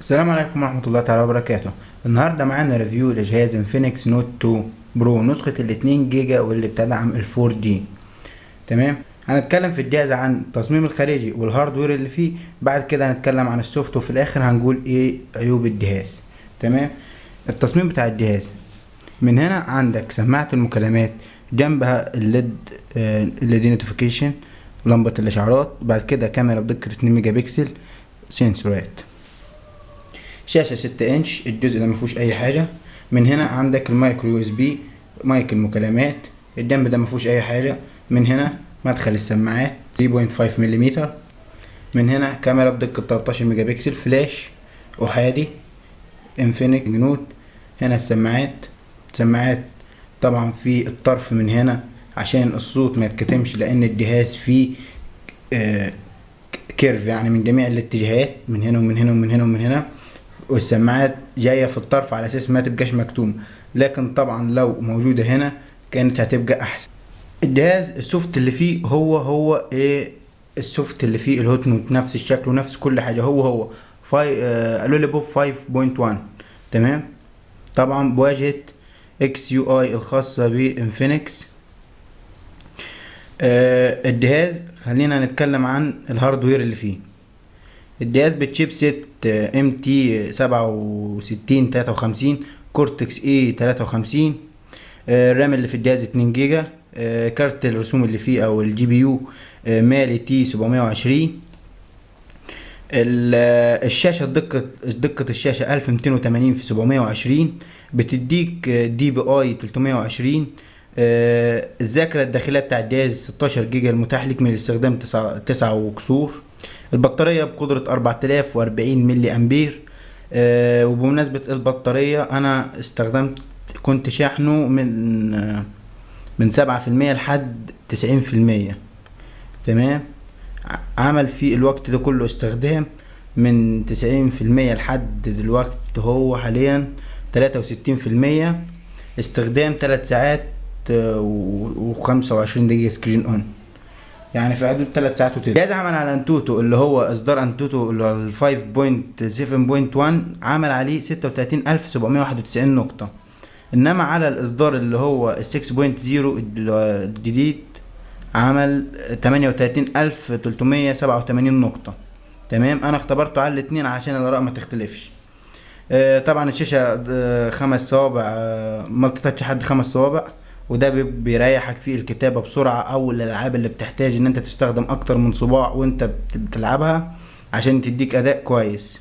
السلام عليكم ورحمة الله تعالى وبركاته. النهاردة معانا ريفيو لجهاز انفينكس نوت 2 برو نسخة ال2 جيجا واللي بتدعم ال4 دي. تمام، هنتكلم في الجهاز عن التصميم الخارجي والهاردوير اللي فيه، بعد كده هنتكلم عن السوفت، وفي الاخر هنقول ايه عيوب الجهاز. تمام، التصميم بتاع الجهاز. من هنا عندك سماعة المكالمات، جنبها الليد دي نوتيفيكيشن، لمبة الاشعارات، بعد كده كاميرا بدقة 2 ميجا بكسل، سنسورات، شاشة 6 انش، الجزء ده مفيهوش اي حاجة. من هنا عندك المايكرو يو اس بي، مايك المكالمات، الجنب ده مفيهوش اي حاجة. من هنا مدخل السماعات 3.5 ملم. من هنا كاميرا بدقة 13 ميجا بكسل، فلاش احادي انفينكس نوت. هنا سماعات طبعا في الطرف من هنا عشان الصوت ما يتكتمش، لان الجهاز فيه كيرف يعني من جميع الاتجاهات، من هنا ومن هنا ومن هنا ومن هنا، والسماعات جاية في الطرف على اساس ما تبقاش مكتومة، لكن طبعا لو موجودة هنا كانت هتبقى احسن. الجهاز السوفت اللي فيه هو ايه، السوفت اللي فيه الهوت نوت نفس الشكل ونفس كل حاجة، هو لوليبوب 5.1. تمام، طبعا بواجهة اكس يو اي الخاصة بانفينكس. الجهاز خلينا نتكلم عن الهاردوير اللي فيه. الجهاز بتشيب سيت ام تي 6753 كورتكس اي 53. الرام اللي في الجهاز 2 جيجا. كارت الرسوم اللي فيه او الجي بي يو مالي تي 720. الشاشة دقة الشاشة 1280 في 720، بتديك دي بي اي 320. الذاكرة الداخلية بتاع الجهاز 16 جيجا، المتاح لك من الاستخدام 9 وكسور. البطارية بقدرة 4040 ملي امبير. وبمناسبة البطارية انا كنت شاحنه من 7% لحد 90%. تمام، عمل في الوقت ده كله استخدام من 90% لحد دلوقتي هو حاليا 63%. استخدام 3 ساعات و25 دقيقة سكرين اون، يعني في حدود 3 ساعات وتلت. الجهاز عمل على انتوتو اللي هو اصدار انتوتو اللي هو ال 5.7.1، عمل عليه 36791 نقطة. انما على الاصدار اللي هو ال 6.0 الجديد عمل 38387 نقطة. تمام، انا اختبرته على الاتنين عشان الاراء ما تختلفش. طبعا الشاشة 5 صوابع، مالتي تاتش حد 5 صوابع، وده بيريحك في الكتابة بسرعة، او الالعاب اللي بتحتاج ان انت تستخدم اكتر من صباع وانت بتلعبها عشان تديك اداء كويس.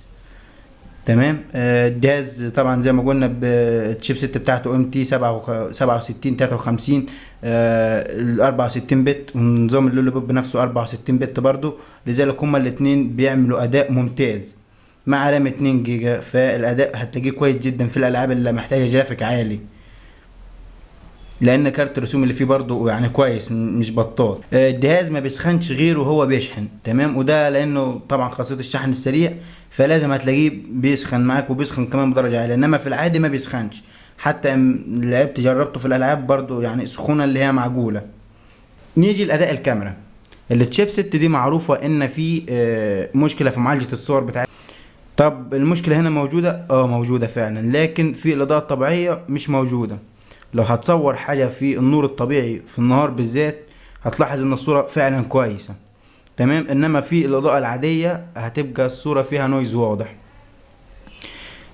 تمام، الجهاز طبعا زي ما قلنا بالشيب سيت بتاعته ام تي 67 53، ال 64 بت، ونظام اللوليبوب بنفسه 64 بت برضو، لذلك هما الاتنين بيعملوا اداء ممتاز مع رام 2 جيجا، فالاداء هتلاقيه كويس جدا في الالعاب اللي محتاجه جرافيك عالي، لان كارت الرسوم اللي فيه برضو يعني كويس مش بطال. الجهاز ما بيسخنش غير وهو بيشحن. تمام، وده لانه طبعا خاصيه الشحن السريع، فلازم هتلاقيه بيسخن معاك، وبيسخن كمان بدرجه عاليه، انما في العادي ما بيسخنش. حتى لعبت جربته في الالعاب برضو يعني سخونه اللي هي معقوله. نيجي لاداء الكاميرا. التشيب ست دي معروفه ان في مشكله في معالجه الصور بتاعتها. طب المشكله هنا موجوده؟ موجوده فعلا، لكن في الاضاءه الطبيعيه مش موجوده. لو هتصور حاجة في النور الطبيعي في النهار بالذات هتلاحظ ان الصورة فعلا كويسة. تمام، انما في الاضاءة العادية هتبقى الصورة فيها نويز واضح.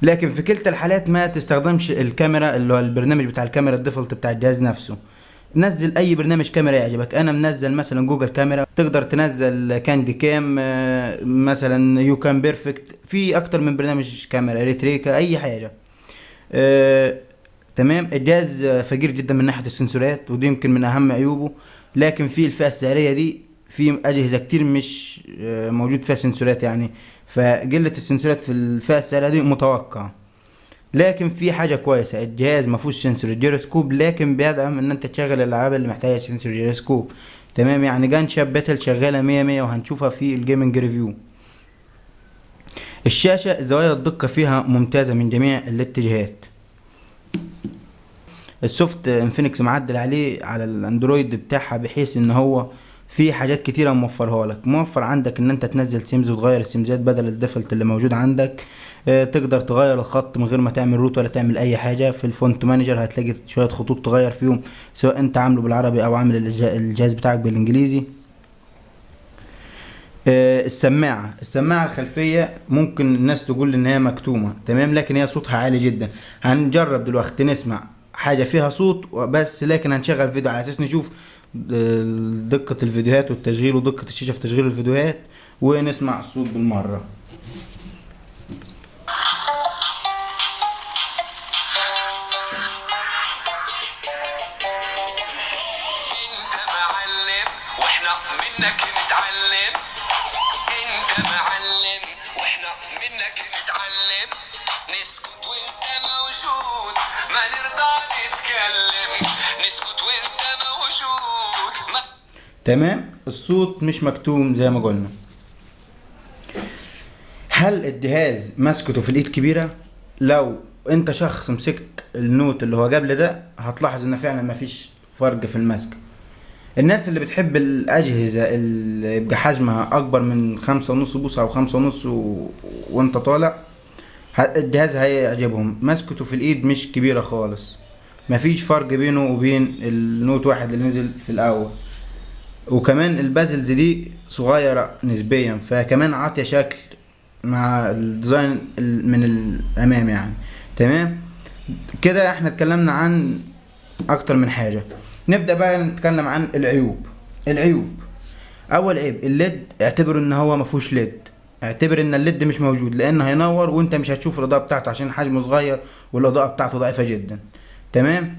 لكن في كلتا الحالات ما تستخدمش الكاميرا اللي هو البرنامج بتاع الكاميرا الديفولت بتاع الجهاز نفسه. نزل اي برنامج كاميرا يعجبك. انا منزل مثلا جوجل كاميرا، تقدر تنزل كاندي كام، مثلا يو كان بيرفكت، في اكتر من برنامج كاميرا، ريتريكا، اي حاجة. تمام، الجهاز فقير جدا من ناحية السنسورات، ودي يمكن من اهم عيوبه. لكن في الفئة السعرية دي في اجهزة كتير مش موجود فيها سنسورات يعني، فقلة السنسورات في الفئة السعرية دي متوقعة. لكن في حاجة كويسة، الجهاز مفهوش سنسور جيروسكوب، لكن بيدعم ان انت تشغل الالعاب اللي محتاجة سنسور جيروسكوب. تمام، يعني جانشا باتل شغالة 100 وهنشوفها في الجيمنج ريفيو. الشاشة زوايا الدقة فيها ممتازة من جميع الاتجاهات. السوفت انفينكس معدل عليه على الاندرويد بتاعها، بحيث ان هو في حاجات كتيرة موفرها لك. موفر عندك ان انت تنزل سيمز وتغير السيمزات بدل الديفولت اللي موجود عندك. تقدر تغير الخط من غير ما تعمل روت ولا تعمل اي حاجة. في الفونت مانجر هتلاقي شوية خطوط تغير فيهم، سواء انت عامله بالعربي او عامل الجهاز بتاعك بالانجليزي. السماعة الخلفية ممكن الناس تقول ان هي مكتومة، تمام، لكن هي صوتها عالي جدا. هنجرب دلوقتي نسمع حاجة فيها صوت بس، لكن هنشغل فيديو على اساس نشوف دقة الفيديوهات والتشغيل ودقة الشاشة في تشغيل الفيديوهات، ونسمع الصوت بالمرة. انت معلم واحنا منك نتعلم، انت معلم واحنا منك نتعلم، نسكت وانت موجود ما نرضى نتكلم، نسكت وانت موجود تمام. الصوت مش مكتوم زي ما قلنا. هل الجهاز مسكته في الايد كبيرة؟ لو انت شخص مسكت النوت اللي هو قبل ده هتلاحظ ان فعلا مفيش فرق في المسك. الناس اللي بتحب الأجهزة اللي يبقى حجمها أكبر من 5.5 بوصة أو 5.5 وأنت طالع، الجهاز هيعجبهم. مسكته في الإيد مش كبيرة خالص، مفيش فرق بينه وبين النوت واحد اللي نزل في الأول. وكمان البازلز دي صغيرة نسبيا، فكمان عاطية شكل مع الديزاين من الأمام يعني. تمام كده احنا اتكلمنا عن أكتر من حاجة. نبدأ بقى نتكلم عن العيوب. اول عيب الليد، اعتبر ان هو مفهوش ليد، اعتبر ان الليد مش موجود، لان هينور وانت مش هتشوف الاضاءة بتاعته عشان حجمه صغير والاضاءة بتاعته ضعيفة جدا. تمام.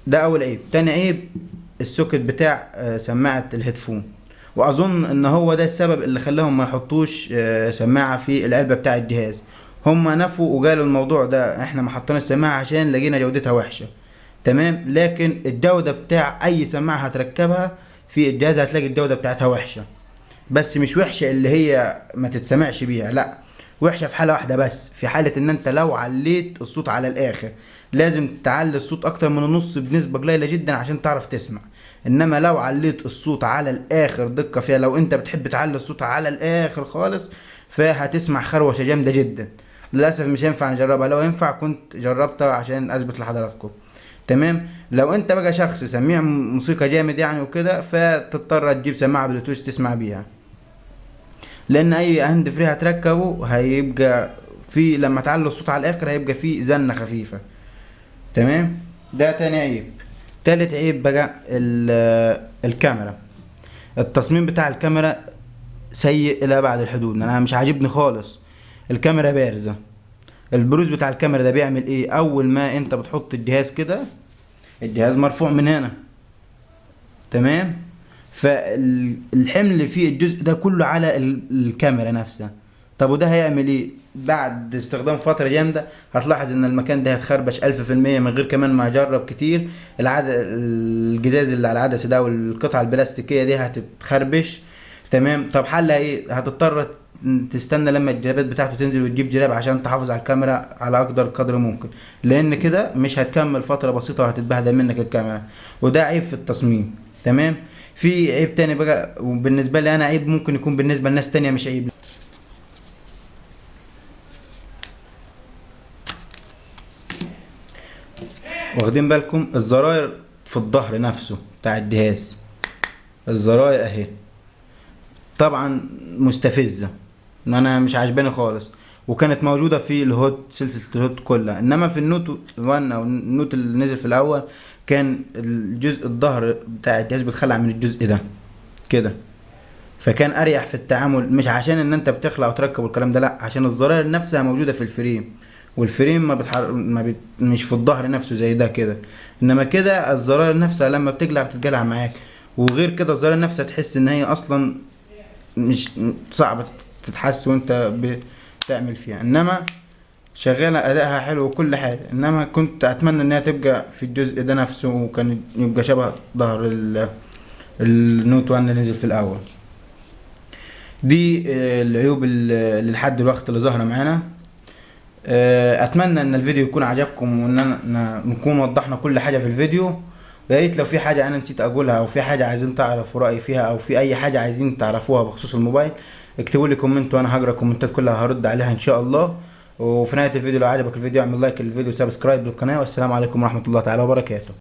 ده اول عيب. تاني عيب السوكت بتاع سماعة الهيدفون، واظن ان هو ده السبب اللي خلاهم ما يحطوش سماعة في العلبة بتاع الجهاز. هما نفوا وقالوا الموضوع ده احنا ما حطينا السماعة عشان لقينا جودتها وحشة. تمام، لكن الجودة بتاع اي سماعة هتركبها في الجهاز هتلاقي الجودة بتاعتها وحشة، بس مش وحشة اللي هي ما تتسمعش بيها، لا، وحشة في حالة واحدة بس، في حالة ان انت لو عليت الصوت على الاخر. لازم تعلي الصوت اكتر من النص بنسبة قليلة جدا عشان تعرف تسمع. انما لو عليت الصوت على الاخر دقة فيها، لو انت بتحب تعلي الصوت على الاخر خالص، فهتسمع خروشة جامدة جدا. للاسف مش هينفع نجربها، لو ينفع كنت جربتها عشان اثبت لحضراتكم. تمام. لو انت بقى شخص سميع موسيقى جامد يعني وكده، فتضطر تجيب سماعه بلوتوث تسمع بيها، لان اي هاند فري هتركبه هيبقى في لما تعلي الصوت على الاخر هيبقى فيه زنه خفيفه. تمام. ده تاني عيب. تالت عيب بقى الكاميرا. التصميم بتاع الكاميرا سيء الى ابعد الحدود، انا مش عاجبني خالص. الكاميرا بارزه. البروز بتاع الكاميرا ده بيعمل ايه؟ اول ما انت بتحط الجهاز كده، الجهاز مرفوع من هنا، تمام، فالحمل في الجزء ده كله على الكاميرا نفسها. طب وده هيعمل ايه؟ بعد استخدام فترة جامدة هتلاحظ ان المكان ده هيتخربش 1000%، من غير كمان ما اجرب كتير. الجزاز اللي على العدسة ده والقطعة البلاستيكية دي هتتخربش. تمام. طب حلها ايه؟ هتضطر تستنى لما الجرابات بتاعته تنزل وتجيب جراب عشان تحافظ على الكاميرا على اقدر قدر ممكن، لان كده مش هتكمل فترة بسيطة وهتتبهدل منك الكاميرا، وده عيب في التصميم. تمام. في عيب تاني بقى، وبالنسبة لي انا عيب، ممكن يكون بالنسبة لناس تانية مش عيب. واخدين بالكم الزراير في الظهر نفسه بتاع الجهاز، الزراير اهي طبعا مستفزة، ان انا مش عاجباني خالص، وكانت موجودة في الهوت، سلسلة الهوت كلها. انما في النوت 1 او النوت اللي نزل في الاول كان الجزء الظهر بتاع الجهاز بيتخلع من الجزء ده كده، فكان اريح في التعامل. مش عشان ان انت بتخلع وتركب والكلام ده، لا، عشان الزراير نفسها موجودة في الفريم، والفريم مش في الظهر نفسه زي ده كده. انما كده الزراير نفسها لما بتقلع بتتقلع معاك. وغير كده الزراير نفسها تحس ان هي اصلا مش صعبة تتحس وانت بتعمل فيها، انما شغالة ادائها حلو وكل حاجة. انما كنت اتمنى انها تبقى في الجزء ده نفسه، وكان يبقى شبه ظهر النوت 1 اللي نزل في الاول. دي العيوب اللي لحد دلوقتي اللي ظاهرة معانا. اتمنى ان الفيديو يكون عجبكم، وان نكون وضحنا كل حاجة في الفيديو. ويا ريت لو في حاجه انا نسيت اقولها، او في حاجه عايزين تعرفوا رايي فيها، او في اي حاجه عايزين تعرفوها بخصوص الموبايل، اكتبوا لي كومنت وانا هقرا الكومنتات كلها، هرد عليها ان شاء الله. وفي نهايه الفيديو لو عجبك الفيديو اعمل لايك للفيديو وسبسكرايب للقناه، والسلام عليكم ورحمه الله تعالى وبركاته.